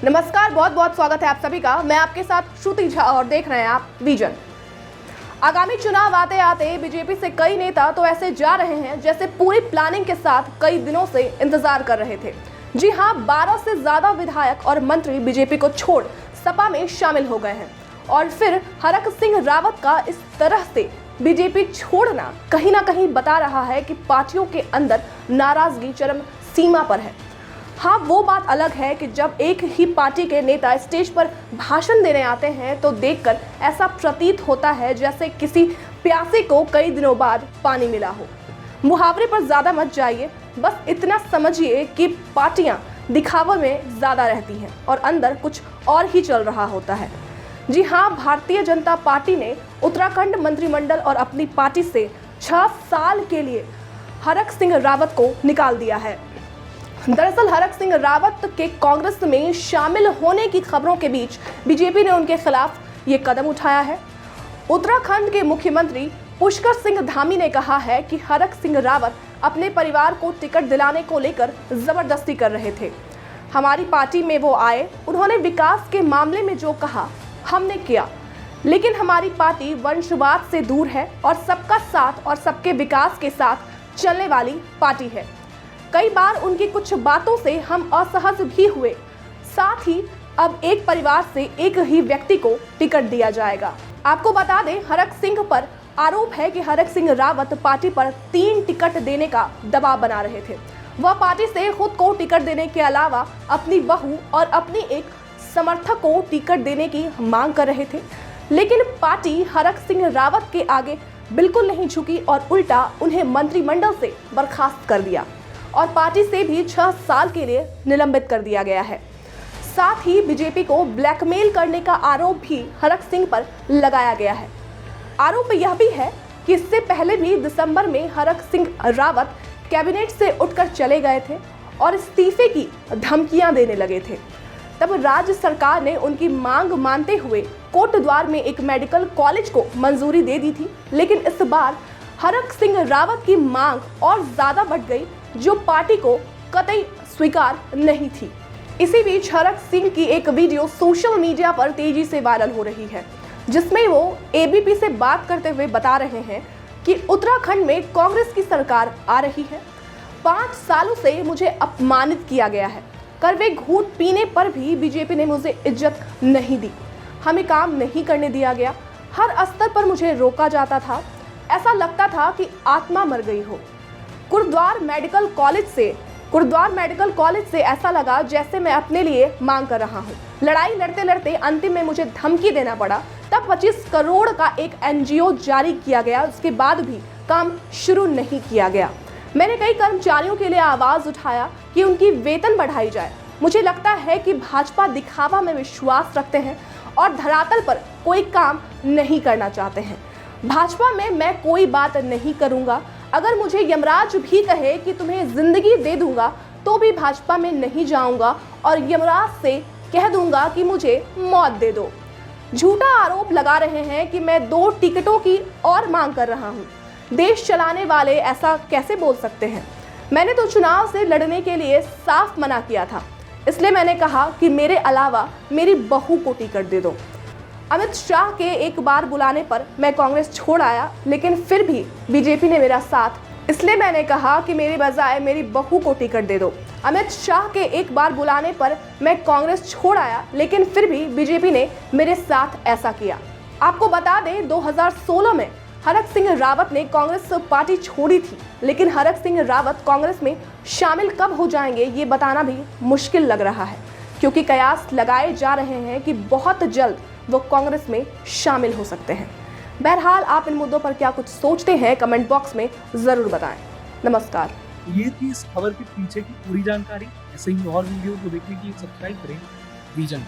नमस्कार, बहुत बहुत स्वागत है आप सभी का। मैं आपके साथ श्रुति झा और देख रहे हैं आप विजन। आगामी चुनाव आते आते बीजेपी से कई नेता तो ऐसे जा रहे हैं जैसे पूरी प्लानिंग के साथ कई दिनों से इंतजार कर रहे थे। जी हां, 12 से ज्यादा विधायक और मंत्री बीजेपी को छोड़ सपा में शामिल हो गए हैं और फिर हरक सिंह रावत का इस तरह से बीजेपी छोड़ना कहीं ना कहीं बता रहा है कि पार्टियों के अंदर नाराजगी चरम सीमा पर है। हाँ, वो बात अलग है कि जब एक ही पार्टी के नेता स्टेज पर भाषण देने आते हैं तो देखकर ऐसा प्रतीत होता है जैसे किसी प्यासे को कई दिनों बाद पानी मिला हो। मुहावरे पर ज़्यादा मत जाइए, बस इतना समझिए कि पार्टियां दिखावे में ज़्यादा रहती हैं और अंदर कुछ और ही चल रहा होता है। जी हाँ, भारतीय जनता पार्टी ने उत्तराखंड मंत्रिमंडल और अपनी पार्टी से 6 साल के लिए हरक सिंह रावत को निकाल दिया है। दरअसल हरक सिंह रावत के कांग्रेस में शामिल होने की खबरों के बीच बीजेपी ने उनके खिलाफ ये कदम उठाया है। उत्तराखंड के मुख्यमंत्री पुष्कर सिंह धामी ने कहा है कि हरक सिंह रावत अपने परिवार को टिकट दिलाने को लेकर जबरदस्ती कर रहे थे। हमारी पार्टी में वो आए, उन्होंने विकास के मामले में जो कहा हमने किया, लेकिन हमारी पार्टी वंशवाद से दूर है और सबका साथ और सबके विकास के साथ चलने वाली पार्टी है। कई बार उनकी कुछ बातों से हम असहज भी हुए। साथ ही अब एक परिवार से एक ही व्यक्ति को टिकट दिया जाएगा। आपको बता दें, हरक सिंह पर आरोप है कि हरक सिंह रावत पार्टी पर 3 टिकट देने का दबाव बना रहे थे। वह पार्टी से खुद को टिकट देने के अलावा अपनी बहू और अपनी एक समर्थक को टिकट देने की मांग कर रहे थे, लेकिन पार्टी हरक सिंह रावत के आगे बिल्कुल नहीं झुकी और उल्टा उन्हें मंत्रिमंडल से बर्खास्त कर दिया और पार्टी से भी 6 साल के लिए निलंबित कर दिया गया है। साथ ही बीजेपी को ब्लैकमेल करने का आरोप भी हरक सिंह पर लगाया गया है। आरोप यह भी है कि इससे पहले भी दिसंबर में हरक सिंह रावत कैबिनेट से उठकर चले गए थे और इस्तीफे की धमकियां देने लगे थे। तब राज्य सरकार ने उनकी मांग मानते हुए कोटद्वार में एक मेडिकल कॉलेज को मंजूरी दे दी थी, लेकिन इस बार हरक सिंह रावत की मांग और ज्यादा बढ़ गई, जो पार्टी को कतई स्वीकार नहीं थी। इसी बीच हरक सिंह की एक वीडियो सोशल मीडिया पर तेजी से वायरल हो रही है, जिसमें वो एबीपी से बात करते हुए बता रहे हैं कि उत्तराखंड में कांग्रेस की सरकार आ रही है। 5 सालों से मुझे अपमानित किया गया है। कड़वे घूंट पीने पर भी बीजेपी ने मुझे इज्जत नहीं दी। हमें काम नहीं करने दिया गया। हर स्तर पर मुझे रोका जाता था। ऐसा लगता था कि आत्मा मर गई हो। कुर्द्वार मेडिकल कॉलेज से ऐसा लगा जैसे मैं अपने लिए मांग कर रहा हूँ। लड़ाई लड़ते लड़ते अंतिम में मुझे धमकी देना पड़ा। तब 25 करोड़ का एक एनजीओ जारी किया गया। उसके बाद भी काम शुरू नहीं किया गया। मैंने कई कर्मचारियों के लिए आवाज उठाया कि उनकी वेतन बढ़ाई जाए। मुझे लगता है कि भाजपा दिखावा में विश्वास रखते हैं और धरातल पर कोई काम नहीं करना चाहते हैं। भाजपा में मैं कोई बात नहीं करूंगा। अगर मुझे यमराज भी कहे कि तुम्हें जिंदगी दे दूंगा तो भी भाजपा में नहीं जाऊंगा और यमराज से कह दूंगा कि मुझे मौत दे दो। झूठा आरोप लगा रहे हैं कि मैं 2 टिकटों की और मांग कर रहा हूं। देश चलाने वाले ऐसा कैसे बोल सकते हैं? मैंने तो चुनाव से लड़ने के लिए साफ मना किया था, इसलिए मैंने कहा कि मेरे अलावा मेरी बहू को टिकट दे दो। अमित शाह के एक बार बुलाने पर मैं कांग्रेस छोड़ आया, लेकिन फिर भी बीजेपी ने मेरा साथ, इसलिए मैंने कहा कि मेरे बजाय मेरी बहू को टिकट दे दो। अमित शाह के एक बार बुलाने पर मैं कांग्रेस छोड़ आया, लेकिन फिर भी बीजेपी ने मेरे साथ ऐसा किया। आपको बता दें, 2016 में हरक सिंह रावत ने कांग्रेस पार्टी छोड़ी थी, लेकिन हरक सिंह रावत कांग्रेस में शामिल कब हो जाएंगे ये बताना भी मुश्किल लग रहा है, क्योंकि कयास लगाए जा रहे हैं कि बहुत जल्द वो कांग्रेस में शामिल हो सकते हैं। बहरहाल, आप इन मुद्दों पर क्या कुछ सोचते हैं, कमेंट बॉक्स में जरूर बताएं। नमस्कार। ये थी इस खबर के पीछे की पूरी जानकारी। ऐसे ही और वीडियो को देखने के लिए सब्सक्राइब करें विजन।